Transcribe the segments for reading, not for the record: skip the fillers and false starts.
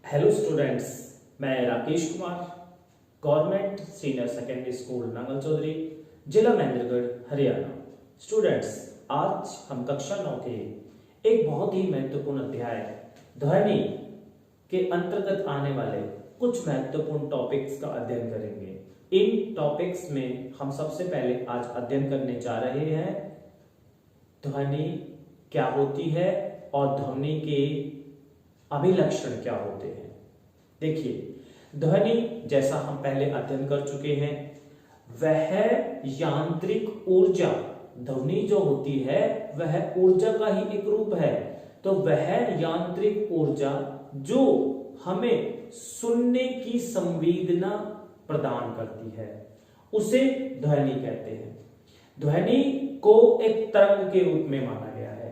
Hello students, मैं Rakesh Kumar, government senior secondary school Nangal Chaudhari, जिला Mahendragarh, Haryana. Students, आज हम कक्षा 9 के एक बहुत ही महत्वपूर्ण अध्याय ध्वनि के अंतर्गत आने वाले कुछ महत्वपूर्ण टॉपिक्स का अध्ययन करेंगे। इन टॉपिक्स में हम सबसे पहले आज अध्ययन करने जा रहे हैं ध्वनि क्या होती है और ध्वनि के अभिलक्षण क्या होते हैं। देखिए, ध्वनि जैसा हम पहले अध्ययन कर चुके हैं, वह यांत्रिक ऊर्जा, ध्वनि जो होती है वह ऊर्जा का ही एक रूप है। तो वह यांत्रिक ऊर्जा जो हमें सुनने की संवेदना प्रदान करती है, उसे ध्वनि कहते हैं। ध्वनि को एक तरंग के रूप में माना गया है।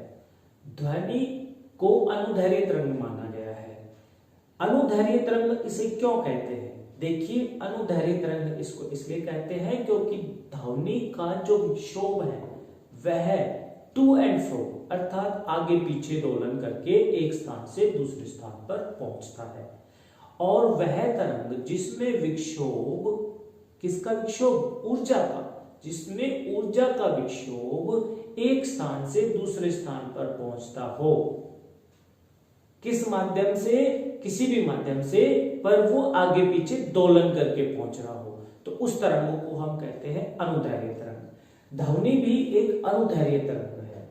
ध्वनि को अनुदैर्घ्य तरंग माना गया है। अनुदैर्घ्य तरंग इसे क्यों कहते हैं? देखिए, अनुदैर्घ्य तरंग इसको इसलिए कहते हैं क्योंकि ध्वनि का जो विक्षोभ है वह टू एंड फ्रो अर्थात आगे पीछे दोलन करके एक स्थान से दूसरे स्थान पर पहुंचता है। और वह तरंग जिसमें विक्षोभ, किसका विक्षोभ? ऊर्जा का, जिसमें ऊर्जा का विक्षोभ एक स्थान से दूसरे स्थान पर पहुंचता हो, किस माध्यम से? किसी भी माध्यम से, पर वो आगे पीछे दोलन करके पहुंच रहा हो, तो उस तरंग को हम कहते हैं अनुदैर्घ्य तरंग। ध्वनि भी एक अनुदैर्घ्य तरंग है।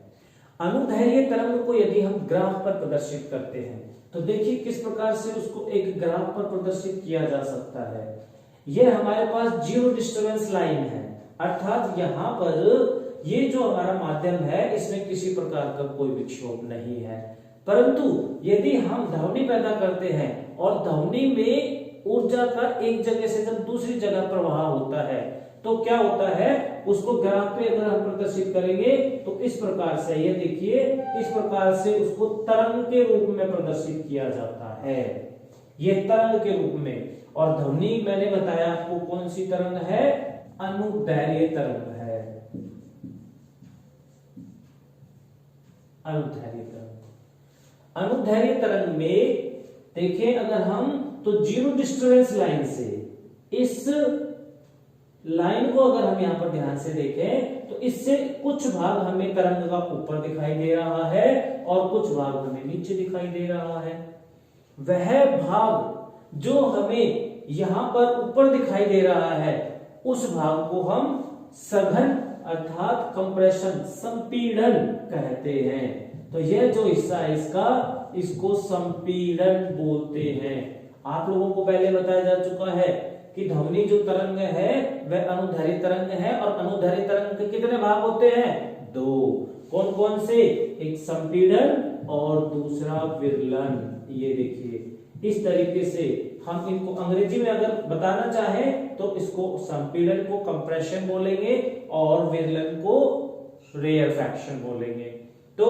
अनुदैर्घ्य तरंग को यदि हम ग्राफ पर प्रदर्शित करते हैं तो देखिए किस प्रकार से उसको एक ग्राफ पर प्रदर्शित किया जा सकता है। यह हमारे पास जीरो डिस्टर्बेंस लाइन है, अर्थात यहाँ पर ये जो हमारा माध्यम है इसमें किसी प्रकार का कोई विक्षोभ नहीं है। परंतु यदि हम ध्वनि पैदा करते हैं और ध्वनि में ऊर्जा का एक जगह से जब दूसरी जगह प्रवाह होता है तो क्या होता है, उसको ग्राफ पे अगर हम प्रदर्शित करेंगे तो इस प्रकार से, ये देखिए, इस प्रकार से उसको तरंग के रूप में प्रदर्शित किया जाता है। ये तरंग के रूप में। और ध्वनि मैंने बताया आपको कौन सी तरंग है? अनुदैर्घ्य तरंग है। अनुदैर्घ्य तरंग। अनुदैर्घ्य तरंग में देखें अगर हम, तो जीरो डिस्टर्बेंस लाइन से, इस लाइन को अगर हम यहां पर ध्यान से देखें तो इससे कुछ भाग हमें तरंग का ऊपर दिखाई दे रहा है और कुछ भाग हमें नीचे दिखाई दे रहा है। वह भाग जो हमें यहां पर ऊपर दिखाई दे रहा है उस भाग को हम सघन अर्थात कंप्रेशन, संपीड़न कहते हैं। तो यह जो हिस्सा है इसको संपीड़न बोलते हैं। आप लोगों को पहले बताया जा चुका है कि ध्वनि जो तरंग है वह अनुदैर्घ्य तरंग है और अनुदैर्घ्य तरंग के कितने भाग होते हैं? दो। कौन कौन से? एक संपीड़न और दूसरा विरलन। ये देखिए, इस तरीके से हम इनको अंग्रेजी में अगर बताना चाहें तो इसको संपीड़न को कंप्रेशन बोलेंगे और विरलन को रेयरफैक्शन बोलेंगे। तो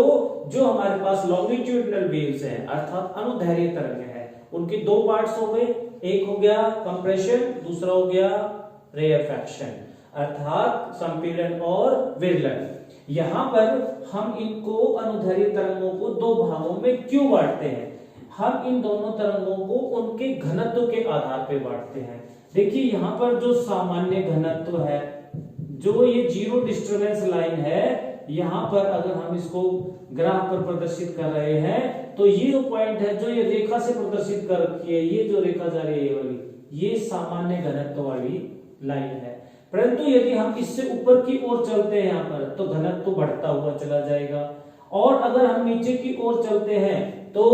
जो हमारे पास लॉन्गिट्यूडिनल वेव्स हैं अर्थात अनुदैर्घ्य तरंग है, उनके दो पार्ट्स हो गए, एक हो गया कंप्रेशन, दूसरा हो गया रेयरफैक्शन अर्थात संपीड़न और विरलन। यहां पर हम इनको अनुदैर्घ्य तरंगों को दो भागों में क्यों बांटते हैं? हम इन दोनों तरंगों को उनके घनत्व के आधार पर बांटते हैं। देखिए, यहां पर जो सामान्य घनत्व है, जो ये जीरो डिस्टर्बेंस लाइन है, यहां पर अगर हम इसको ग्राफ पर प्रदर्शित कर रहे हैं तो ये जो पॉइंट है, जो ये रेखा से प्रदर्शित कर रखी है, ये जो रेखा जा रही है वाली, ये सामान्य घनत्व वाली लाइन है। परंतु यदि हम इससे ऊपर की ओर चलते हैं यहाँ पर तो घनत्व बढ़ता हुआ चला जाएगा, और अगर हम नीचे की ओर चलते हैं तो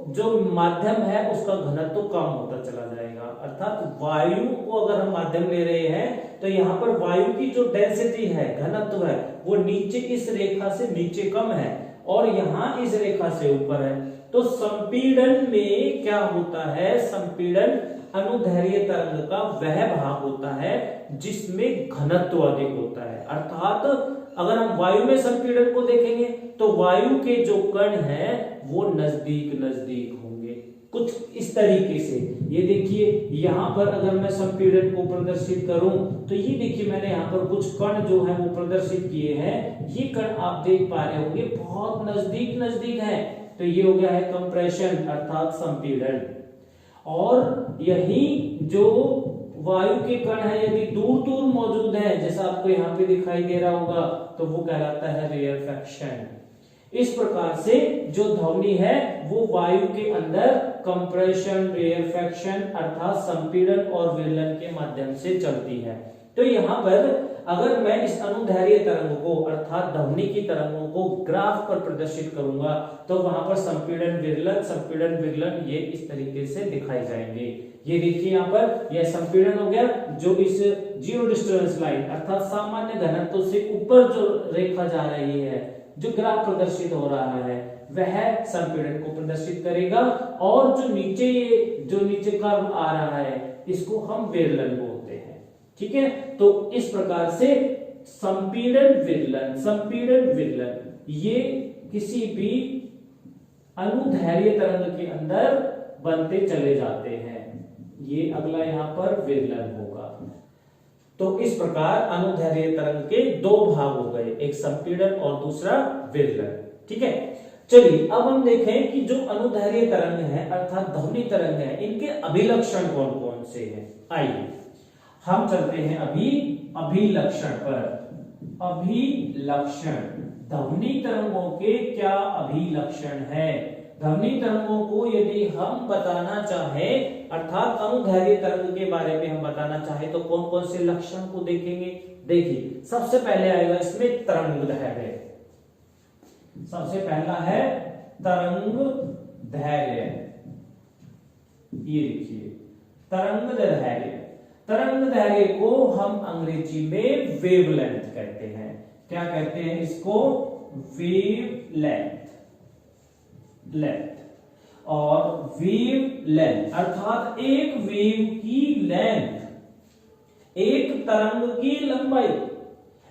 जो माध्यम है उसका घनत्व कम होता चला जाएगा। अर्थात वायु को अगर हम माध्यम ले रहे हैं तो यहाँ पर वायु की जो डेंसिटी है, घनत्व है, वो नीचे इस रेखा से नीचे कम है और यहाँ इस रेखा से ऊपर है। तो संपीड़न में क्या होता है? संपीड़न अनुदैर्घ्य तरंग का वह भाग होता है जिसमें घनत्व अधिक होता है। अर्थात अगर हम वायु में संपीड़न को देखेंगे तो वायु के जो कण हैं वो नजदीक नजदीक होंगे, कुछ इस तरीके से। ये देखिए, यहां पर अगर मैं संपीड़न को प्रदर्शित करूं तो ये देखिए, मैंने यहां पर कुछ कण जो है वो प्रदर्शित किए हैं। ये कण आप देख पा रहे होंगे बहुत नजदीक नजदीक है। तो ये हो गया है कंप्रेशन अर्थात संपीड़न। और यही जो वायु के कण है यदि दूर दूर मौजूद है, जैसा आपको यहाँ पे दिखाई दे रहा होगा, तो वो कहलाता है रेयरफैक्शन। इस प्रकार से जो ध्वनि है वो वायु के अंदर कंप्रेशन, रेयरफैक्शन अर्थात संपीड़न और विरलन के माध्यम से चलती है। तो यहाँ पर अगर मैं इस अनुदैर्घ्य तरंग को अर्थात ध्वनि की तरंगों को ग्राफ पर प्रदर्शित करूंगा तो वहां पर संपीड़न विरलन ये इस तरीके से दिखाई जाएंगे। ये देखिए यहाँ पर यह संपीड़न हो गया, जो इस जीरो डिस्टर्बेंस लाइन अर्थात सामान्य घनत्व से ऊपर जो रेखा जा रही है, जो ग्राफ प्रदर्शित हो रहा है, वह संपीड़न को प्रदर्शित करेगा, और जो नीचे कर्व आ रहा है इसको हम विरलन बोलते हैं। ठीक है, तो इस प्रकार से संपीड़न विरलन ये किसी भी अनुदैर्घ्य तरंग के अंदर बनते चले जाते हैं। ये अगला यहाँ पर विरलन होगा। तो इस प्रकार अनुदैर्घ्य तरंग के दो भाग हो गए, एक संपीड़न और दूसरा विरलन। ठीक है, चलिए अब हम देखें कि जो अनुदैर्घ्य तरंग है अर्थात ध्वनि तरंग है, इनके अभिलक्षण कौन कौन से हैं। आइए हम चलते हैं अभी अभिलक्षण पर। अभिलक्षण, ध्वनि तरंगों के क्या अभिलक्षण है। ध्वनि तरंगों को यदि हम बताना चाहें अर्थात अनुदैर्घ्य तरंग के बारे में हम बताना चाहें तो कौन कौन से लक्षण को देखेंगे। देखिए सबसे पहले आएगा इसमें तरंग धैर्य। सबसे पहला है तरंग धैर्य। ये देखिए तरंग धैर्य। तरंग धैर्य को हम अंग्रेजी में वेवलेंथ कहते हैं। क्या कहते हैं इसको? वेवलेंथ। और वेव लेंथ अर्थात एक वेव की लेंथ, एक तरंग की लंबाई।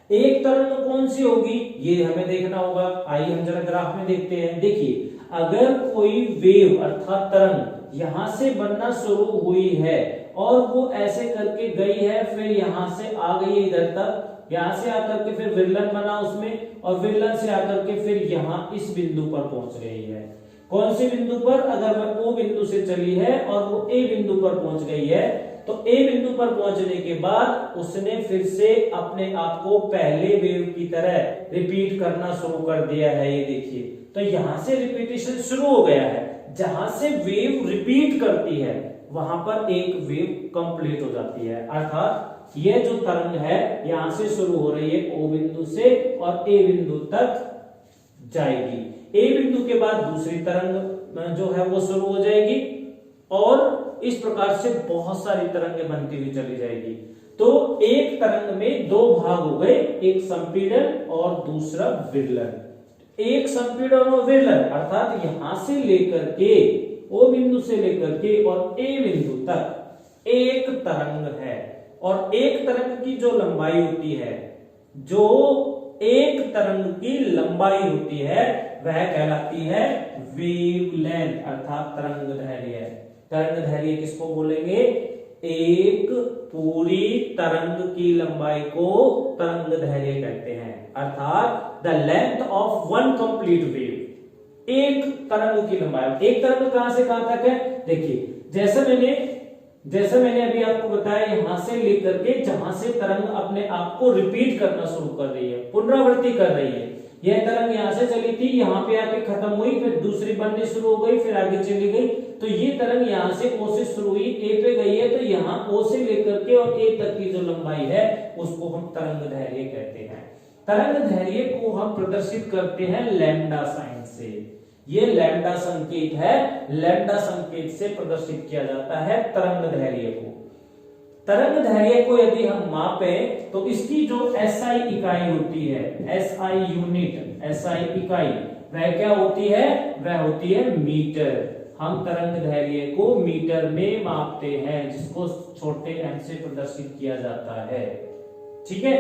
एक तरंग कौन सी होगी ये हमें देखना होगा। आइए हम जरा ग्राफ में देखते हैं। देखिए अगर कोई वेव अर्थात तरंग यहां से बनना शुरू हुई है और वो ऐसे करके गई है, फिर यहां से आ गई है इधर तक, यहां से आकर के फिर विरलन बना उसमें, और विरलन से आकर के फिर यहां इस बिंदु पर पहुंच गई है। कौन से बिंदु पर? अगर वह ओ बिंदु से चली है और वो ए बिंदु पर पहुंच गई है, तो ए बिंदु पर पहुंचने के बाद उसने फिर से अपने आप को पहले वेव की तरह रिपीट करना शुरू कर दिया है। ये देखिए, तो यहां से रिपीटेशन शुरू हो गया है। जहां से वेव रिपीट करती है वहां पर एक वेव कंप्लीट हो जाती है। अर्थात ये जो तरंग है यहां से शुरू हो रही है ओ बिंदु से और ए बिंदु तक जाएगी। ए बिंदु के बाद दूसरी तरंग जो है वो शुरू हो जाएगी, और इस प्रकार से बहुत सारी तरंगें बनती हुई चली जाएगी। तो एक तरंग में दो भाग हो गए, एक संपीड़न और दूसरा विरलन। एक संपीड़न और विरलन अर्थात यहां से लेकर के ओ बिंदु से लेकर के और ए बिंदु तक एक तरंग है, और एक तरंग की जो लंबाई होती है, जो एक तरंग की लंबाई होती है वह कहलाती है वेवलेंथ अर्थात तरंग धैर्य। तरंग धैर्य किसको बोलेंगे? एक पूरी तरंग की लंबाई को तरंग धैर्य कहते हैं, अर्थात the length of one complete wave. एक तरंग की लंबाई। एक तरंग कहां से कहां तक है? देखिए जैसे मैंने अभी आपको बताया, यहां से लेकर के जहां से तरंग अपने आप को रिपीट करना शुरू कर रही है, पुनरावृत्ति कर रही है। यह तरंग यहां से चली थी, यहां पे आके खत्म हुई, फिर दूसरी बननी शुरू हो गई, फिर आगे चली गई। तो ये तरंग यहां से ओ से शुरू हुई, ए पे गई है, तो यहां ओ से लेकर के और ए तक की जो लंबाई है उसको हम तरंग धैर्य कहते हैं। तरंग धैर्य को हम प्रदर्शित करते हैं लैम्डा साइन से। ये लैम्डा संकेत है, लैम्डा संकेत से प्रदर्शित किया जाता है तरंग धैर्य को। तरंग धैर्य को यदि हम मापें तो इसकी जो एसआई इकाई होती है, एसआई यूनिट, एसआई इकाई, वह क्या होती है? वह होती है मीटर। हम तरंग धैर्य को मीटर में मापते हैं, जिसको छोटे एम से प्रदर्शित किया जाता है। ठीक है,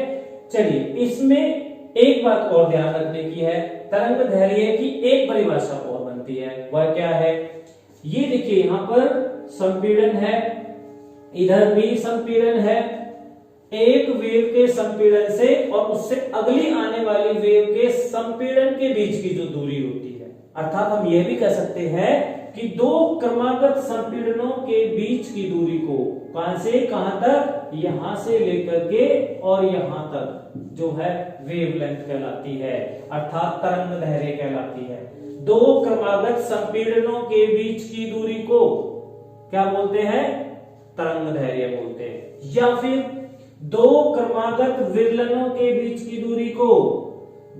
चलिए इसमें एक बात और ध्यान रखने की है। तरंग धैर्य की एक परिभाषा और बनती है, वह क्या है? ये देखिए यहां पर संपीड़न है, इधर भी संपीड़न है। एक वेव के संपीड़न से और उससे अगली आने वाली वेव के संपीड़न के बीच की जो दूरी होती है, अर्थात हम यह भी कह सकते हैं कि दो क्रमागत संपीड़नों के बीच की दूरी को कहां से कहां तक, यहां से लेकर के और यहां तक जो है वेवलेंथ कहलाती है, अर्थात तरंग दैर्घ्य कहलाती है। दो क्रमागत संपीड़नों के बीच की दूरी को क्या बोलते हैं, तरंग दैर्घ्य बोलते हैं। या फिर दो क्रमागत विरलनों के बीच की दूरी को,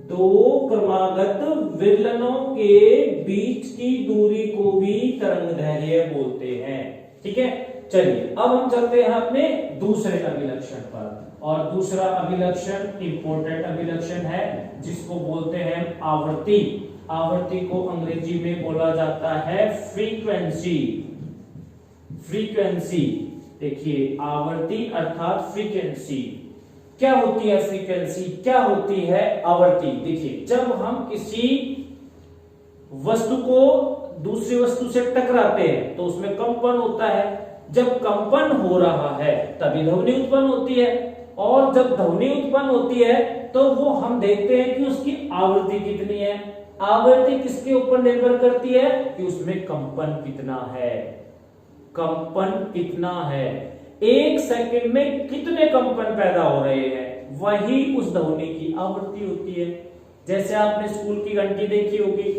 दो क्रमागत विरलनों के बीच की दूरी को भी तरंग दैर्घ्य बोलते हैं। ठीक है, चलिए अब हम चलते हैं अपने दूसरे अभिलक्षण पर, और दूसरा अभिलक्षण इंपॉर्टेंट अभिलक्षण है जिसको बोलते हैं आवृत्ति। आवृत्ति को अंग्रेजी में बोला जाता है फ्रीक्वेंसी। फ्रीक्वेंसी देखिए, आवृत्ति अर्थात फ्रीक्वेंसी। क्या होती है फ्रीक्वेंसी, क्या होती है आवृत्ति? देखिए, जब हम किसी वस्तु को दूसरी वस्तु से टकराते हैं तो उसमें कंपन होता है। जब कंपन हो रहा है तभी ध्वनि उत्पन्न होती है, और जब ध्वनि उत्पन्न होती है तो वो हम देखते हैं कि उसकी आवृत्ति कितनी है। आवृत्ति किसके ऊपर निर्भर करती है कि उसमें कंपन कितना है। कंपन कितना है, एक सेकंड में कितने कंपन पैदा हो रहे हैं, वही उस ध्वनि की आवृत्ति होती है। जैसे आपने स्कूल की घंटी देखी होगी,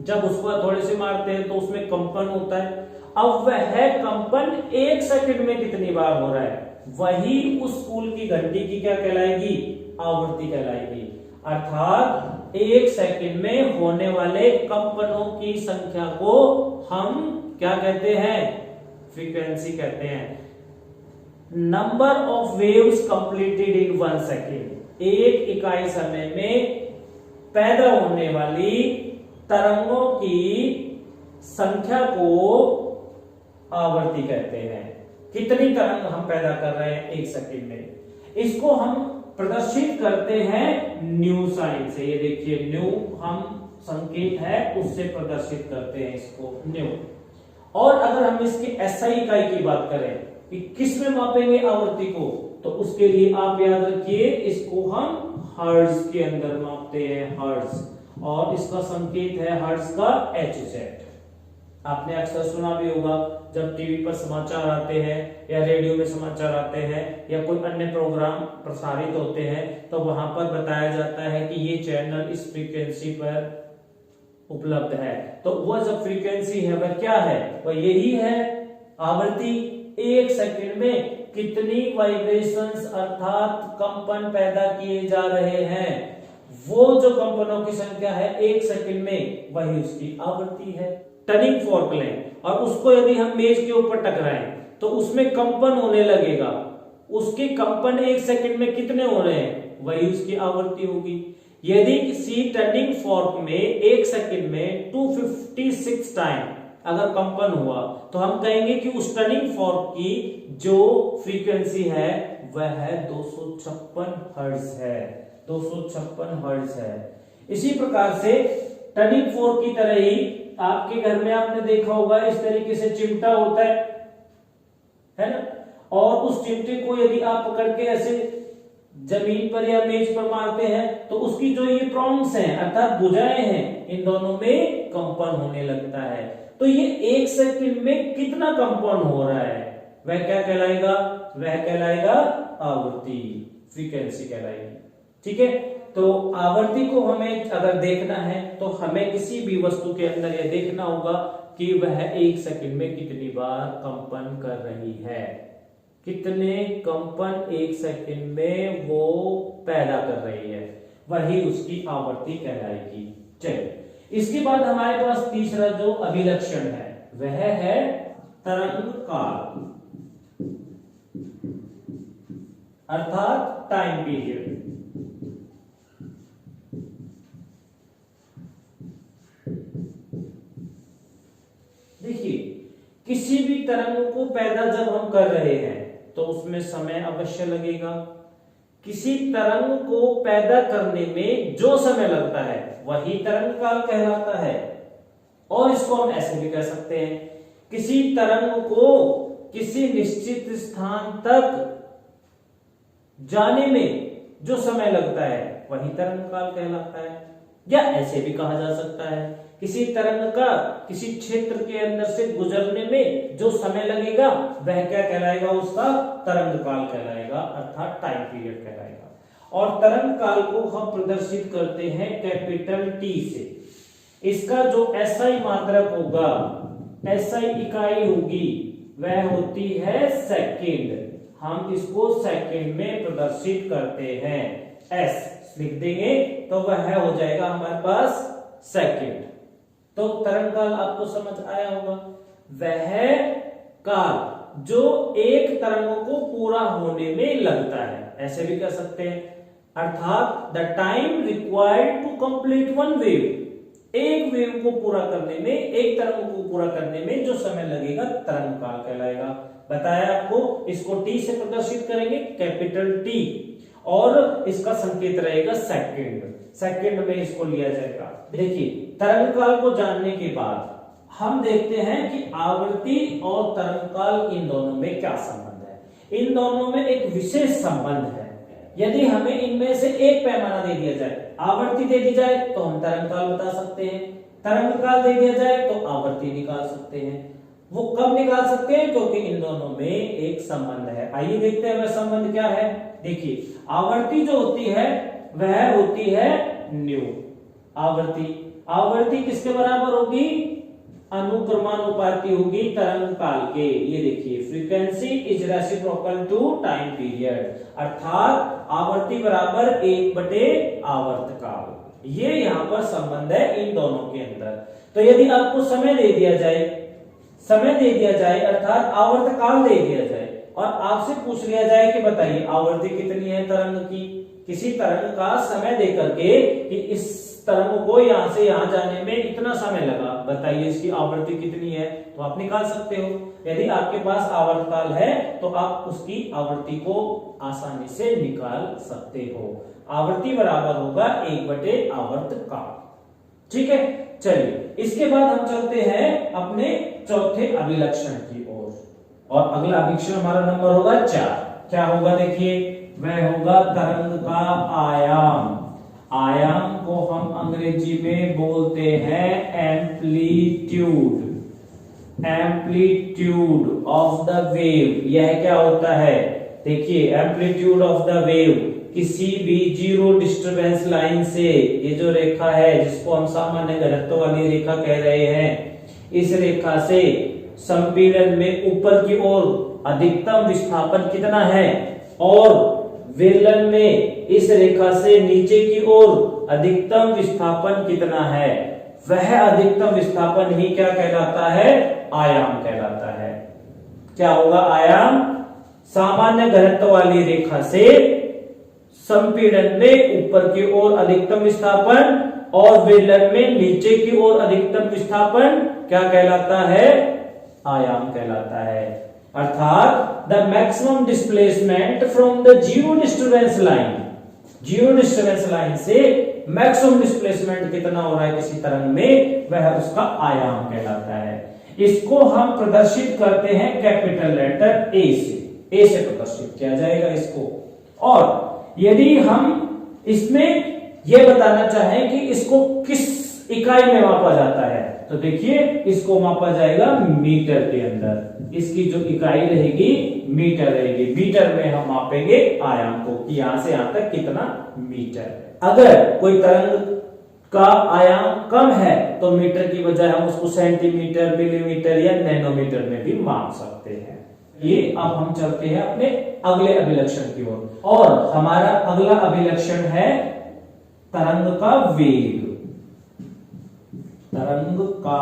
जब उसको थोड़े से मारते हैं तो उसमें कंपन होता है। अब वह कंपन एक सेकंड में कितनी बार हो रहा है, वही उस स्कूल की घंटी की क्या कहलाएगी, आवृत्ति कहलाएगी। अर्थात एक सेकंड में होने वाले कंपनों की संख्या को हम क्या कहते हैं, फ्रीक्वेंसी कहते हैं। Number of waves completed in 1 second, एक इकाई समय में पैदा होने वाली तरंगों की संख्या को आवृत्ति कहते हैं। कितनी तरंग हम पैदा कर रहे हैं एक सेकंड में, इसको हम प्रदर्शित करते हैं न्यू साइन से। ये देखिए, न्यू हम संकेत है उससे प्रदर्शित करते हैं इसको, न्यू। और अगर हम इसकी एसआई इकाई की बात करें कि किस में मापेंगे आवृत्ति को, तो उसके लिए आप याद रखिए, इसको हम हर्ट्ज के अंदर मापते हैं, हर्ट्ज। और इसका संकेत है हर्ट्ज का HZ। आपने अक्सर सुना भी होगा, जब टीवी पर समाचार आते हैं या रेडियो में समाचार आते हैं या कोई अन्य प्रोग्राम प्रसारित होते हैं, तो वहां पर बताया जाता है कि ये चैनल इस फ्रीक्वेंसी पर उपलब्ध है। तो वह जो फ्रीक्वेंसी है वह क्या है, वह यही है आवृत्ति। एक सेकंड में कितनी वाइब्रेशंस अर्थात कंपन पैदा किए जा रहे हैं, वो जो कंपनों की संख्या है एक सेकंड में, वही उसकी आवृत्ति है। टर्निंग फॉर्क लें और उसको यदि हम मेज के ऊपर टकराएं तो उसमें कंपन होने लगेगा। उसके कंपन एक सेकंड में कितने हो रहे हैं, वही उसकी आवृत्ति होगी। यदि किसी टर्निंग फॉर्क में एक सेकंड में 256 टाइम अगर कंपन हुआ तो हम कहेंगे कि उस टर्निंग फॉर्क की जो फ्रीक्वेंसी है वह है 256 हर्ट्ज है, 256 हर्ट्ज है। इसी प्रकार से टर्निंग फॉर्क की तरह ही आपके घर में आपने देखा होगा इस तरीके से चिमटा होता है ना, और उस चिमटे को यदि आप पकड़ के ऐसे जमीन पर या मेज पर मारते हैं तो उसकी जो ये प्रॉन्ग्स हैं अर्थात भुजाएं हैं, इन दोनों में कंपन होने लगता है। तो ये एक सेकंड में कितना कंपन हो रहा है, वह क्या कहलाएगा, वह कहलाएगा आवृत्ति, फ्रीक्वेंसी कहलाएगी। ठीक है, तो आवृत्ति को हमें अगर देखना है तो हमें किसी भी वस्तु के अंदर यह देखना होगा कि वह एक सेकंड में कितनी बार कंपन कर रही है, कितने कंपन एक सेकंड में वो पैदा कर रही है, वही उसकी आवृत्ति कहलाएगी। चलिए, इसके बाद हमारे पास तीसरा जो अभिलक्षण है वह है तरंग काल अर्थात टाइम पीरियड। देखिए, किसी भी तरंग को पैदा जब हम कर रहे हैं तो उसमें समय अवश्य लगेगा। किसी तरंग को पैदा करने में जो समय लगता है वही तरंग काल कहलाता है। और इसको हम ऐसे भी कह सकते हैं, किसी तरंग को किसी निश्चित स्थान तक जाने में जो समय लगता है वही तरंग काल कहलाता है। या ऐसे भी कहा जा सकता है किसी तरंग का किसी क्षेत्र के अंदर से गुजरने में जो समय लगेगा वह क्या कहलाएगा, उसका तरंग काल कहलाएगा, अर्थात टाइम पीरियड कहलाएगा। और तरंग काल को हम प्रदर्शित करते हैं कैपिटल टी से। इसका जो एसआई मात्रक होगा, एसआई इकाई होगी, वह होती है सेकंड। हम इसको सेकंड में प्रदर्शित करते हैं, एस लिख देंगे तो वह हो जाएगा हमारे पास सेकंड। तो तरंग काल आपको समझ आया होगा, वह काल जो एक तरंग को पूरा होने में लगता है, ऐसे भी कह सकते हैं, अर्थात the time required to complete one wave, एक वेव को पूरा करने में, एक तरंग को पूरा करने में जो समय लगेगा तरंग काल कहलाएगा। बताया आपको, इसको टी से प्रदर्शित करेंगे, कैपिटल टी, और इसका संकेत रहेगा सेकंड, सेकंड में इसको लिया जाएगा। देखिए तरंग काल को जानने के बाद हम देखते हैं कि आवर्ती और तरंग काल इन दोनों में क्या संबंध है। इन दोनों में एक विशेष संबंध है। यदि हमें इनमें से एक पैमाना दे दिया जाए, आवर्ती दे दी जाए तो हम तरंग काल बता सकते हैं, तरंग काल दे दिया जाए तो आवर्ती निकाल सकते हैं। वो कब निकाल सकते हैं, क्योंकि इन दोनों में एक संबंध है। आइए देखते हैं वह संबंध क्या है। देखिए आवर्ती जो होती है वह होती है न्यू आवर्ती। आवर्ती किसके बराबर होगी, अनुक्रमानुपाती होगी तरंग काल के। ये देखिए frequency is reciprocal to time period, अर्थात आवर्ती बराबर 1/, आवर्त काल। ये यहाँ पर संबंध है इन दोनों के अंदर। तो यदि आपको समय दे दिया जाए, समय दे दिया जाए अर्थात आवर्त काल दे दिया जाए, और आपसे पूछ लिया जाए कि बताइए आवर्ती कितनी है तरंग की, किसी तरंग का समय दे करके कि इस तरंग को यहां से यहां जाने में इतना समय लगा, बताइए इसकी आवर्ती कितनी है, तो आप निकाल सकते हो। यदि आपके पास आवर्त काल है तो आप उसकी आवर्ती को आसानी से निकाल सकते हो। आवर्ती बराबर होगा 1/, आवर्त काल। ठीक है, चलिए इसके बाद हम चलते हैं अपने चौथे अभिलक्षण की ओर, और अगला अभिलक्षण हमारा नंबर होगा 4। क्या होगा देखिए, वह होगा तरंग का आयाम। आयाम को हम अंग्रेजी में बोलते हैं amplitude, amplitude of the wave. यह क्या होता है, देखिए एम्पलीट्यूड ऑफ द वेव किसी भी जीरो डिस्टरबेंस लाइन से, ये जो रेखा है जिसको हम सामान्य घनत्व वाली रेखा कह रहे हैं, इस रेखा से संपीड़न में ऊपर की ओर अधिकतम विस्थापन कितना है, और विरलन में इस रेखा से नीचे की ओर अधिकतम विस्थापन कितना है, वह अधिकतम विस्थापन ही क्या कहलाता है, आयाम कहलाता है। क्या होगा आयाम, सामान्य घनत्व वाली रेखा से संपीड़न में ऊपर की ओर अधिकतम विस्थापन और विरलन में नीचे की ओर अधिकतम विस्थापन क्या कहलाता है, आयाम कहलाता है। अर्थात the maximum displacement from the zero disturbance line, zero disturbance line से मैक्सिमम डिस्प्लेसमेंट कितना हो रहा है किसी तरंग में, वह उसका आयाम कहलाता है। इसको हम प्रदर्शित करते हैं कैपिटल लेटर ए से, ए से प्रदर्शित किया जाएगा इसको। और यदि हम इसमें यह बताना चाहें कि इसको किस इकाई में मापा जाता है, तो देखिए इसको मापा जाएगा मीटर के अंदर। इसकी जो इकाई रहेगी मीटर रहेगी। मीटर में हम मापेंगे आयाम को कि यहां से यहां तक कितना मीटर। अगर कोई तरंग का आयाम कम है तो मीटर की बजाय हम उसको सेंटीमीटर, मिलीमीटर या नैनोमीटर में भी माप सकते हैं। ये अब हम चलते हैं अपने अगले अभिलक्षण की ओर, और हमारा अगला अभिलक्षण है तरंग का वेग। तरंग का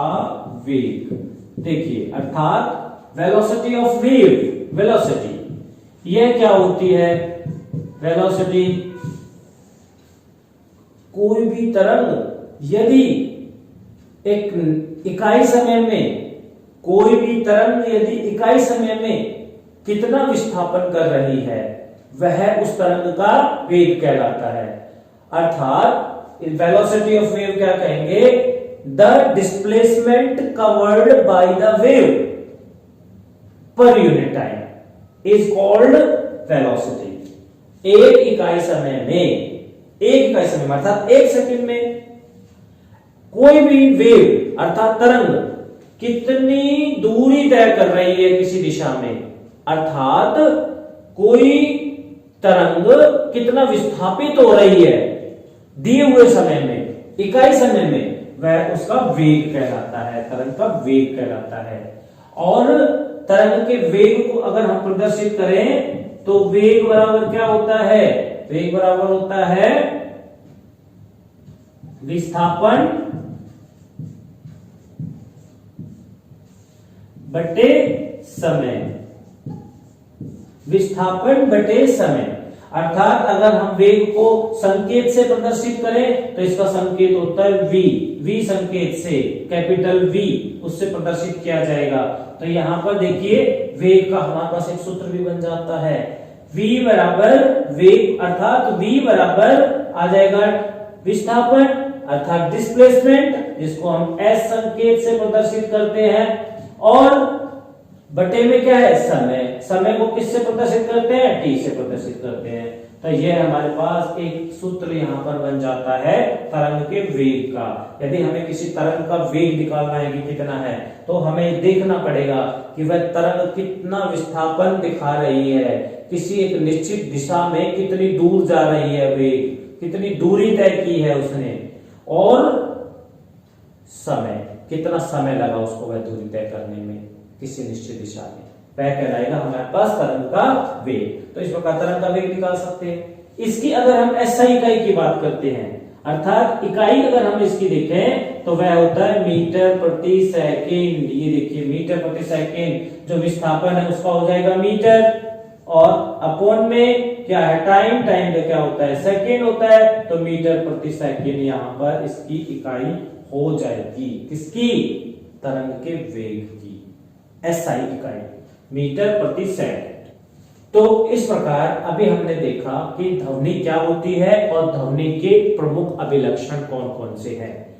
वेग देखिए, अर्थात वेलोसिटी ऑफ वेव। वेलोसिटी यह क्या होती है, वेलोसिटी कोई भी तरंग यदि एक इकाई समय में, कोई भी तरंग यदि इकाई समय में कितना विस्थापन कर रही है, वह उस तरंग का वेग कहलाता है। अर्थात वेलोसिटी ऑफ वेव क्या कहेंगे, the displacement covered by the wave per unit time is called velocity. एक इकाई समय में, एक इकाई समय में अर्थात 1 सेकंड में कोई भी वेव अर्थात तरंग कितनी दूरी तय कर रही है किसी दिशा में, अर्थात कोई तरंग कितना विस्थापित हो रही है दिए हुए समय में, इकाई समय में, वह उसका वेग कहलाता है, तरंग का वेग कहलाता है। और तरंग के वेग को अगर हम प्रदर्शित करें तो वेग बराबर क्या होता है, वेग बराबर होता है विस्थापन बटे समय, विस्थापन बटे समय। अर्थात अगर हम वेग को संकेत से प्रदर्शित करें तो इसका संकेत होता है v, v संकेत से, कैपिटल V उससे प्रदर्शित किया जाएगा। तो यहां पर देखिए वेग का हमारे पास एक सूत्र भी बन जाता है, v बराबर वेग अर्थात v बराबर आ जाएगा विस्थापन अर्थात डिस्प्लेसमेंट, जिसको हम s संकेत से प्रदर्शित करते हैं, और बटे में क्या है समय, समय को किससे प्रदर्शित करते हैं, t से प्रदर्शित करते हैं। तो यह हमारे पास एक सूत्र यहां पर बन जाता है तरंग के वेग का। यदि हमें किसी तरंग का वेग निकालना है कि कितना है, तो हमें देखना पड़ेगा कि वह तरंग कितना विस्थापन दिखा रही है, किसी एक निश्चित दिशा में कितनी दूर जा रही है, वेग कितनी दूरी तय की है उसने, और समय कितना समय लगा उसको वह दूरी तय करने में किसी निश्चित दिशा में, वह कहलाएगा हमारे पास तरंग का वेग। तो इस प्रकार तरंग का वेग निकाल सकते हैं। इसकी अगर हम एसआई इकाई की बात करते हैं, अर्थात इकाई अगर हम इसकी देखें तो वह होता है मीटर प्रति सेकेंड। ये देखिए मीटर प्रति सेकेंड, जो विस्थापन है उसका हो जाएगा मीटर, और अपॉन में क्या है टाइम, टाइम में क्या होता है सेकेंड होता है, तो मीटर प्रति सेकेंड यहां पर इसकी इकाई हो जाएगी, किसकी, तरंग के वेग की एसआई इकाई, मीटर प्रति सेकंड। तो इस प्रकार अभी हमने देखा कि ध्वनि क्या होती है और ध्वनि के प्रमुख अभिलक्षण कौन कौन से हैं।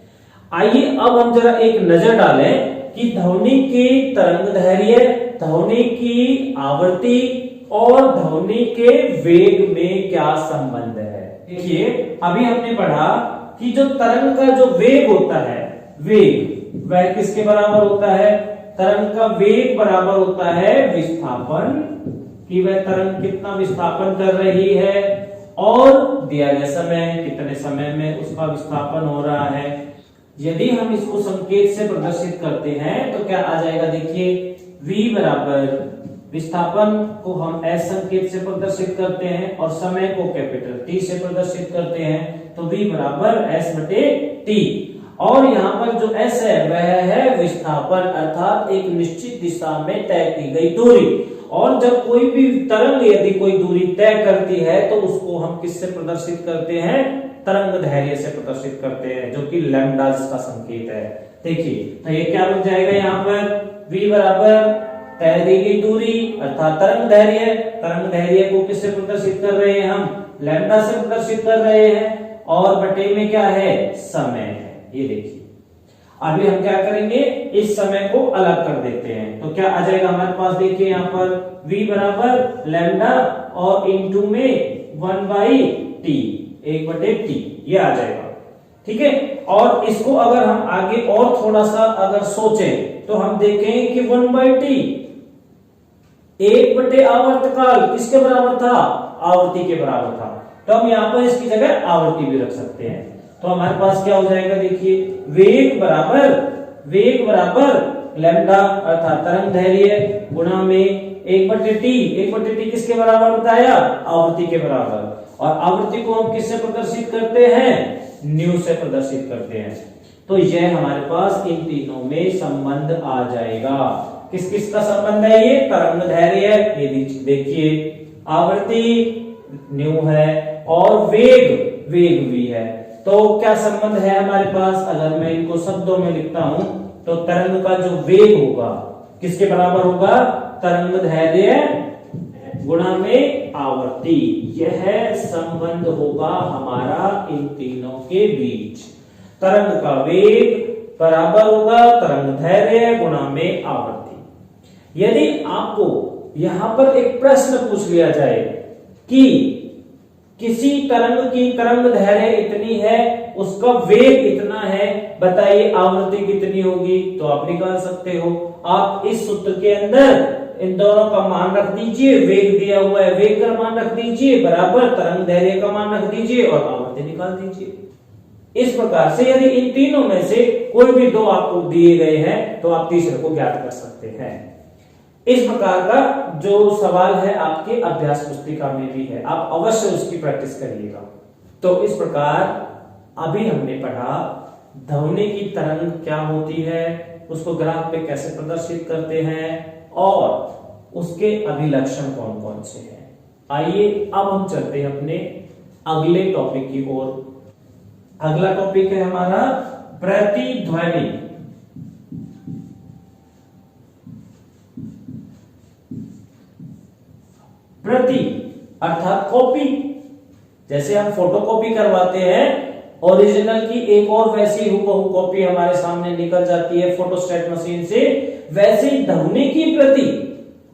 आइए अब हम जरा एक नजर डालें कि ध्वनि की तरंगदैर्घ्य, ध्वनि की आवृत्ति और ध्वनि के वेग में क्या संबंध है। देखिए अभी हमने पढ़ा कि जो तरंग का जो वेग होता है, वेग वह किसके बराबर होता है, तरंग का वेग बराबर होता है विस्थापन, कि वह तरंग कितना विस्थापन कर रही है, और दिया गया समय कितने समय में उसका विस्थापन हो रहा है। यदि हम इसको संकेत से प्रदर्शित करते हैं तो क्या आ जाएगा, देखिए v बराबर विस्थापन को हम s संकेत से प्रदर्शित करते हैं और समय को कैपिटल T से प्रदर्शित करते हैं, तो v बराबर s बटे t, और यहाँ पर जो s है वह है विस्थापन अर्थात एक निश्चित दिशा में तय की गई दूरी। और जब कोई भी तरंग यदि कोई दूरी तय करती है तो उसको हम किससे प्रदर्शित करते हैं, तरंगदैर्घ्य से प्रदर्शित करते हैं, जो कि लैम्डा जिसका संकेत है। देखिए तो ये क्या बन जाएगा, यहाँ पर v बराबर तय दी गई दूरी अर्थात तरंगदैर्घ्य, तरंगदैर्घ्य को किससे प्रदर्शित कर रहे हैं हम, लैम्डा से प्रदर्शित कर रहे हैं, और बटे में क्या है समय है। ये देखिए अभी हम क्या करेंगे, इस समय को अलग कर देते हैं, तो क्या आ जाएगा हमारे पास, देखिए यहाँ पर v बराबर लैम्डा और इनटू में 1/t, 1/t ये आ जाएगा, ठीक है। और इसको अगर हम आगे और थोड़ा सा अगर सोचें तो हम देखेंगे कि 1/t 1 आवर्तकाल किसके बराबर था, आवृत्ति के बराबर था, तो हम यहाँ पर इसकी जगह आवृत्ति भी रख सकते हैं। तो हमारे पास क्या हो जाएगा, देखिए वेग बराबर लैम्डा अर्थात तरंगदैर्घ्य गुणा में 1/t, 1/t किसके बराबर बताया, आवृत्ति के बराबर, और आवृत्ति को हम किससे प्रदर्शित करते हैं, न्यू से प्रदर्शित करते हैं। तो यह हमारे पास इन तीनों में संबंध आ जाएगा। किस किस का संबंध है, ये तरंगदैर्घ्य, ये देखिए आवृत्ति न्यू है और वेग भी है। तो क्या संबंध है हमारे पास, अगर मैं इनको शब्दों में लिखता हूं तो तरंग का जो वेग होगा किसके बराबर होगा, तरंगदैर्घ्य गुणा में आवृत्ति, यह संबंध होगा हमारा इन तीनों के बीच। तरंग का वेग बराबर होगा तरंगदैर्घ्य गुणा में आवृत्ति। यदि आपको यहां पर एक प्रश्न पूछ लिया जाए कि किसी तरंग की तरंग दैर्घ्य इतनी है, उसका वेग इतना है, बताइए आवृत्ति कितनी होगी? तो आप निकाल सकते हो। आप इस सूत्र के अंदर इन दोनों का मान रख दीजिए, वेग दिया हुआ है, वेग का मान रख दीजिए बराबर तरंग दैर्घ्य का मान रख दीजिए और आवृत्ति निकाल दीजिए। इस प्रकार से यदि इन तीनों में से कोई भी दो आपको दिए गए हैं तो आप तीसरे को ज्ञात कर सकते हैं। इस प्रकार का जो सवाल है आपके अभ्यास पुस्तिका में भी है, आप अवश्य उसकी प्रैक्टिस करिएगा। तो इस प्रकार अभी हमने पढ़ा ध्वनि की तरंग क्या होती है, उसको ग्राफ पे कैसे प्रदर्शित करते हैं और उसके अभिलक्षण कौन कौन से हैं। आइए अब हम चलते हैं अपने अगले टॉपिक की ओर। अगला टॉपिक है हमारा प्रतिध्वनि। प्रति अर्थात कॉपी, जैसे हम फोटोकॉपी करवाते हैं ओरिजिनल की एक और वैसी हूबहू कॉपी हमारे सामने निकल जाती है फोटोस्टेट मशीन से, वैसे ध्वनि की प्रति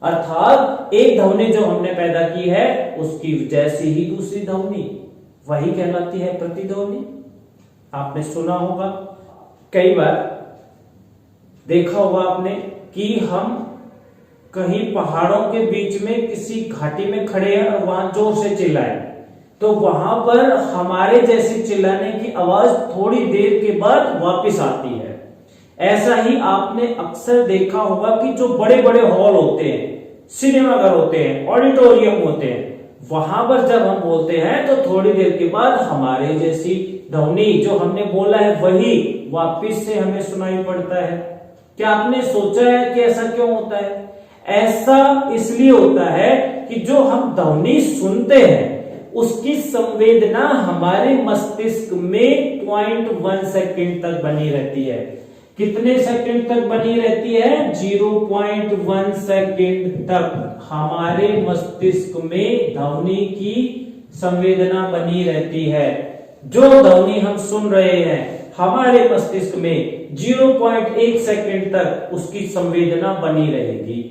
अर्थात एक ध्वनि जो हमने पैदा की है उसकी जैसी ही दूसरी ध्वनि, वही कहलाती है प्रतिध्वनि। आपने सुना होगा, कई बार देखा होगा आपने कि हम कहीं पहाड़ों के बीच में किसी घाटी में खड़े हैं और वहां जोर से चिल्लाए तो वहां पर हमारे जैसे चिल्लाने की आवाज थोड़ी देर के बाद वापस आती है। ऐसा ही आपने अक्सर देखा होगा कि जो बड़े बड़े हॉल होते हैं, सिनेमाघर होते हैं, ऑडिटोरियम होते हैं, वहां पर जब हम बोलते हैं तो थोड़ी देर के बाद हमारे जैसी ध्वनि जो हमने बोला है वही वापस से हमें सुनाई पड़ता है। क्या आपने सोचा है कि ऐसा क्यों होता है? ऐसा इसलिए होता है कि जो हम ध्वनि सुनते हैं उसकी संवेदना हमारे मस्तिष्क में 0.1 सेकंड तक बनी रहती है। कितने सेकंड तक बनी रहती है? 0.1 सेकंड तक हमारे मस्तिष्क में ध्वनि की संवेदना बनी रहती है। जो ध्वनि हम सुन रहे हैं हमारे मस्तिष्क में 0.1 सेकंड तक उसकी संवेदना बनी रहेगी।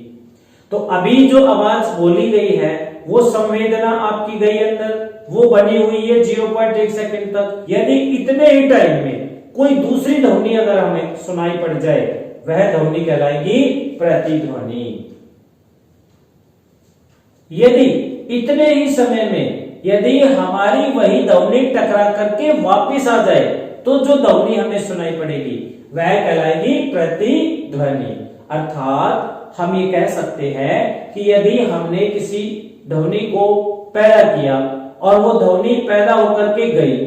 तो अभी जो आवाज बोली गई है वो संवेदना आपकी गई अंदर, वो बनी हुई है 0.1 सेकंड तक। यदि इतने ही टाइम में कोई दूसरी ध्वनि अगर हमें सुनाई पड़ जाए वह ध्वनि कहलाएगी प्रतिध्वनि। यदि इतने ही समय में यदि हमारी वही ध्वनि टकरा करके वापस आ जाए तो जो ध्वनि हमें सुनाई पड़ेगी वह कहलाएगी प्रतिध्वनि। अर्थात हम ये कह सकते हैं कि यदि हमने किसी ध्वनि को पैदा किया और वो ध्वनि पैदा होकर के गई,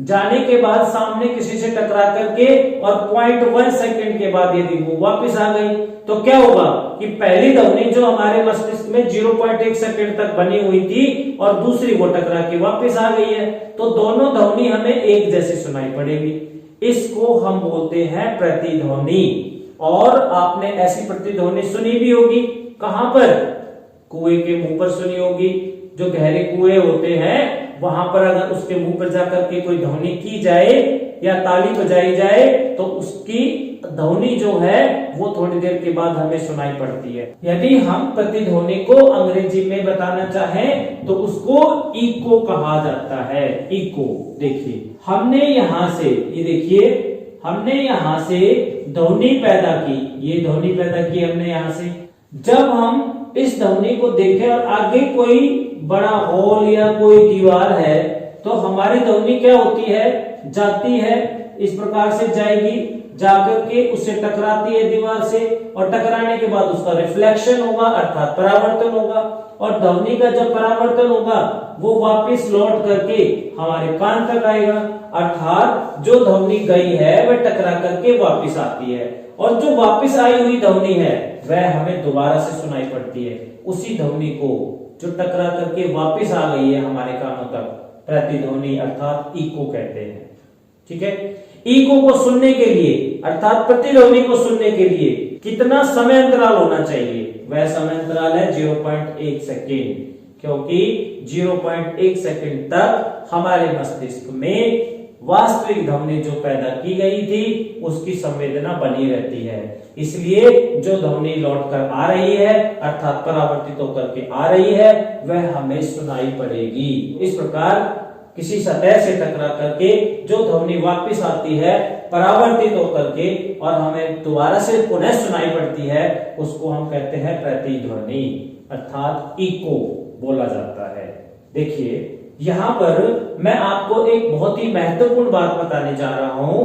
जाने के बाद सामने किसी से टकरा करके और 0.1 सेकंड के बाद यदि वो वापस आ गई तो क्या होगा कि पहली ध्वनि जो हमारे मस्तिष्क में 0.1 सेकंड तक बनी हुई थी और दूसरी वो टकरा के वापस आ गई है, तो दोनों ध्वनि हमें एक जैसी सुनाई पड़ेगी। इसको हम बोलते हैं प्रतिध्वनि। और आपने ऐसी प्रतिध्वनि सुनी भी होगी, कहां पर? कुएं के मुंह पर सुनी होगी। जो गहरे कुएं होते हैं वहां पर अगर उसके मुंह पर जाकर के कोई ध्वनि की जाए या ताली बजाई जाए तो उसकी ध्वनि जो है वो थोड़ी देर के बाद हमें सुनाई पड़ती है। यदि हम प्रतिध्वनि को अंग्रेजी में बताना चाहें तो उसको इको कहा जाता है। इको, देखिए हमने यहां से, ये देखिए हमने यहां से ध्वनि पैदा की, ये ध्वनि पैदा की हमने यहां से। जब हम इस ध्वनि को देखें और आगे कोई बड़ा हॉल या कोई दीवार है तो हमारी ध्वनि क्या होती है? जाती है, इस प्रकार से जाएगी, जाकर के उससे टकराती है दीवार से और टकराने के बाद उसका रिफ्लेक्शन होगा अर्थात परावर्तन होगा और ध्वनि का जब परावर्तन होगा वो वापस लौट करके हमारे कान तक आएगा। अर्थात जो ध्वनि गई है वह टकरा करके वापस आती है और जो वापस आई हुई ध्वनि है वह हमें दोबारा से सुनाई पड़ती है। उसी ध्वनि को जो टकरा करके वापस आ गई है हमारे कानों तक प्रतिध्वनि अर्थात इको कहते हैं। ठीक है, इको को सुनने के लिए अर्थात प्रतिध्वनि को सुनने के लिए कितना समय अंतराल होना चाहिए? वह समय अंतराल है 0.1 सेकेंड, क्योंकि 0.1 सेकेंड तक हमारे मस्तिष्क में वास्तविक ध्वनि जो पैदा की गई थी उसकी संवेदना बनी रहती है। इसलिए जो ध्वनि लौट कर आ रही है अर्थात परावर्तित होकर के आ रही है वह हमें सुनाई पड़ेगी। इस प्रकार किसी सतह से टकरा करके जो ध्वनि वापस आती है परावर्तित होकर के और हमें दोबारा से पुनः सुनाई पड़ती है उसको हम कहते हैं प्रतिध्वनि अर्थात इको बोला जाता है। देखिए यहाँ पर मैं आपको एक बहुत ही महत्वपूर्ण बात बताने जा रहा हूं।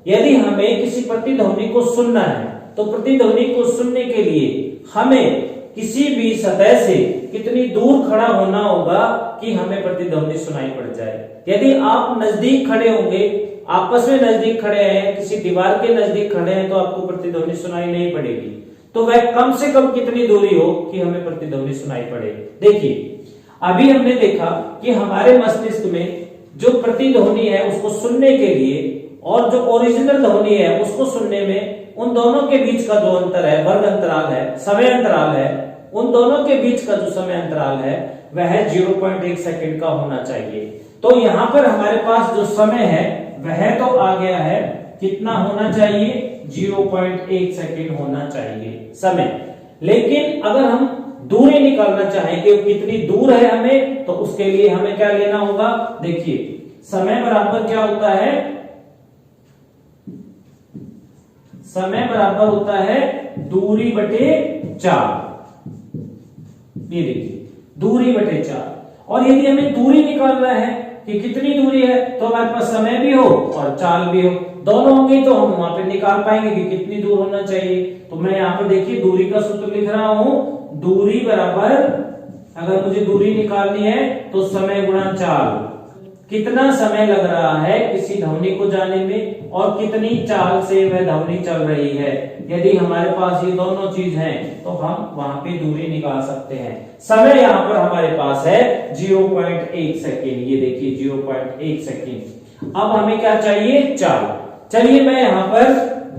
यदि हमें किसी प्रतिध्वनि को सुनना है तो प्रतिध्वनि को सुनने के लिए हमें किसी भी सतह से कितनी दूर खड़ा होना होगा कि हमें प्रतिध्वनि सुनाई पड़ जाए। यदि आप नजदीक खड़े होंगे, आपस में नजदीक खड़े हैं, किसी दीवार के नजदीक खड़े हैं तो आपको प्रतिध्वनि सुनाई नहीं पड़ेगी। तो वह कम से कम कितनी दूरी हो कि हमें प्रतिध्वनि सुनाई पड़े। देखिए अभी हमने देखा कि हमारे मस्तिष्क में जो प्रतिध्वनि है उसको सुनने के लिए और जो ओरिजिनल ध्वनि है उसको सुनने में उन दोनों के बीच का जो अंतर है, वर्ग अंतराल है, समय अंतराल है, उन दोनों के बीच का जो समय अंतराल है वह 0.1 सेकंड का होना चाहिए। तो यहाँ पर हमारे पास जो समय है वह तो आ गया है, कितना होना चाहिए 0.1 सेकंड होना चाहिए समय। लेकिन अगर हम दूरी निकालना चाहें कि कितनी दूर है हमें तो उसके लिए हमें क्या लेना होगा। देखिए समय बराबर क्या होता है, समय बराबर होता है दूरी बटे 4। ये देखिए दूरी बटे 4। और यदि हमें दूरी निकालना है कि कितनी दूरी है तो हमारे पास समय भी हो और चाल भी हो, दोनों होंगे तो हम वहां पे निकाल पाएंगे कि कितनी दूर होना चाहिए। तो मैं यहाँ पर देखिए दूरी का सूत्र लिख रहा हूं, दूरी बराबर अगर मुझे दूरी निकालनी है तो समय गुणा चाल। कितना समय लग रहा है किसी ध्वनि को जाने में और कितनी चाल से वह ध्वनि चल रही है। यदि हमारे पास ये दोनों चीज हैं तो हम वहां पे दूरी निकाल सकते हैं। समय यहाँ पर हमारे पास है 0.1 सेकेंड। ये देखिए 0.1 सेकेंड। अब हमें क्या चाहिए, चाल। चलिए मैं यहाँ पर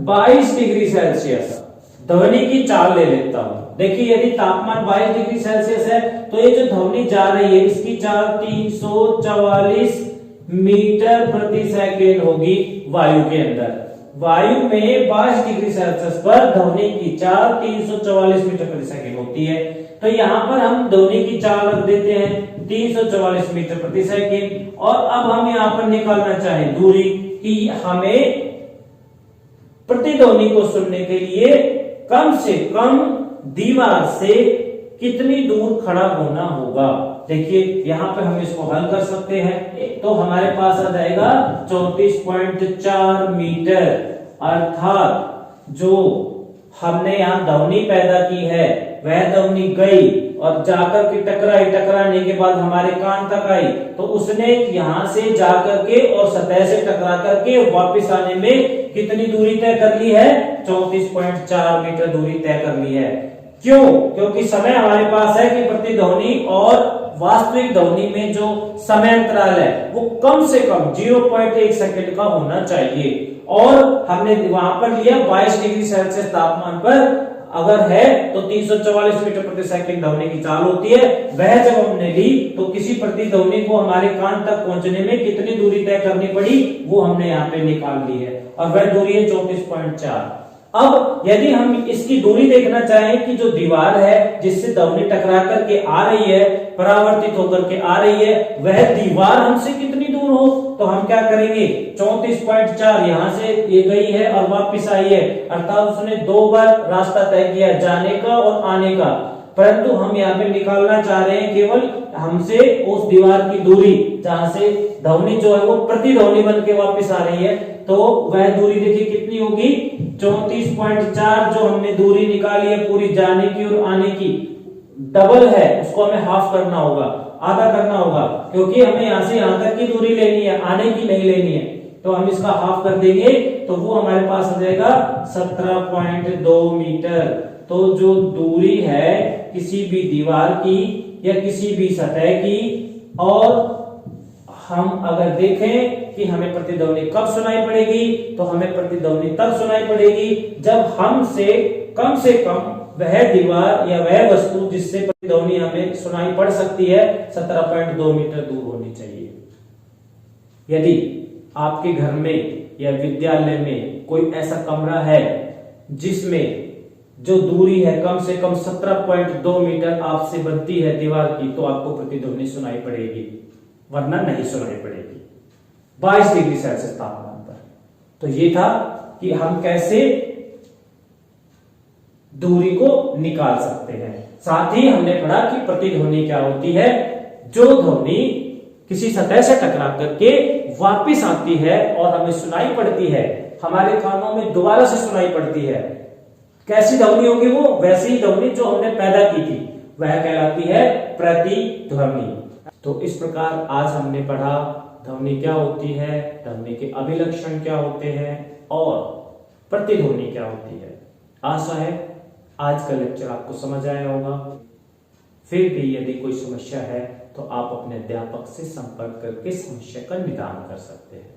22 डिग्री सेल्सियस ध्वनि की चाल ले लेता हूं। देखिए यदि तापमान 22 डिग्री सेल्सियस है तो ये जो ध्वनि जा रही है इसकी चाल 344 मीटर प्रति सेकेंड होगी वायु के अंदर। वायु में 22 डिग्री सेल्सियस पर ध्वनि की चाल 344 मीटर प्रति सेकेंड होती है। तो यहाँ पर हम ध्वनि की चाल रख देते हैं 344 मीटर प्रति सेकेंड। और अब हम यहाँ पर निकालना चाहें दूरी कि हमें प्रतिध्वनि को सुनने के लिए कम से कम दीवार से कितनी दूर खड़ा होना होगा। देखिए यहां पर हम इसको हल कर सकते हैं तो हमारे पास आ जाएगा 34.4 मीटर। अर्थात जो हमने यहां ध्वनि पैदा की है वह ध्वनि गई और जाकर के टकराने के बाद हमारे कान तक आई तो उसने यहां से जाकर के और सतह से टकरा करके वापस आने में कितनी दूरी तय कर ली है, 34.4 मीटर दूरी तय कर ली है। क्यों? क्योंकि समय हमारे पास है कि प्रतिध्वनि और वास्तविक ध्वनि में जो समय अंतराल है वो कम से कम 0.1 सेकंड का होना चाहिए। और हमने वहां पर लिया 22 डिग्री सेल्सियस तापमान पर अगर है तो 344 मीटर प्रति सेकंड ध्वनि की चाल होती है। वह जब हमने ली तो किसी प्रतिध्वनि को हमारे कान तक पहुंचने में कितनी दूरी तय करनी पड़ी वो हमने यहाँ पे निकाल ली है और वह दूरी है 34.4। अब यदि हम इसकी दूरी देखना चाहें कि जो दीवार है जिससे ध्वनि टकरा करके आ रही है, परावर्तित होकर के आ रही है, वह दीवार हमसे कितनी दूर हो तो हम क्या करेंगे, 34.4 यहां से ये गई है और वापस आई है अर्थात उसने 2 बार रास्ता तय किया जाने का और आने का। परंतु हम यहाँ पे निकालना चाह रहे हैं केवल हमसे उस दीवार की दूरी जहां से ध्वनि जो है वो प्रतिध्वनि बन के वापस आ रही है। तो वह दूरी देखिए कितनी होगी, 34.4 जो हमने दूरी निकाली है पूरी जाने की और आने की डबल है, उसको हमें हाफ करना होगा, आधा करना होगा, क्योंकि हमें यहाँ से यहाँ तक की दूरी लेनी है, आने की नहीं लेनी है। तो हम इसका हाफ कर देंगे तो वो हमारे पास आ जाएगा 17.2 मीटर। तो जो दूरी है किसी भी दीवार की या किसी भी सतह की, और हम अगर देखें कि हमें प्रतिध्वनि कब सुनाई पड़ेगी तो हमें प्रतिध्वनि तब सुनाई पड़ेगी जब हमसे कम वह दीवार या वह वस्तु जिससे प्रतिध्वनि हमें सुनाई पड़ सकती है 17.2 मीटर दूर होनी चाहिए। यदि आपके घर में या विद्यालय में कोई ऐसा कमरा है जिसमें जो दूरी है कम से कम 17.2 मीटर आपसे बनती है दीवार की, तो आपको प्रतिध्वनि सुनाई पड़ेगी, वरना नहीं सुनाई पड़ेगी 22 डिग्री सेल्सियस तापमान पर। तो ये था कि हम कैसे दूरी को निकाल सकते हैं। साथ ही हमने पढ़ा कि प्रतिध्वनि क्या होती है, जो ध्वनि किसी सतह से टकरा करके वापिस आती है और हमें सुनाई पड़ती है, हमारे कानों में दोबारा से सुनाई पड़ती है। कैसी ध्वनि होगी वो? वैसी ही ध्वनि जो हमने पैदा की थी, वह कहलाती है प्रतिध्वनि। तो इस प्रकार आज हमने पढ़ा ध्वनि क्या होती है, ध्वनि के अभिलक्षण क्या होते हैं और प्रतिध्वनि क्या होती है। आशा है आज का लेक्चर आपको समझ आया होगा। फिर भी यदि कोई समस्या है तो आप अपने अध्यापक से संपर्क करके समस्या का निदान कर सकते हैं।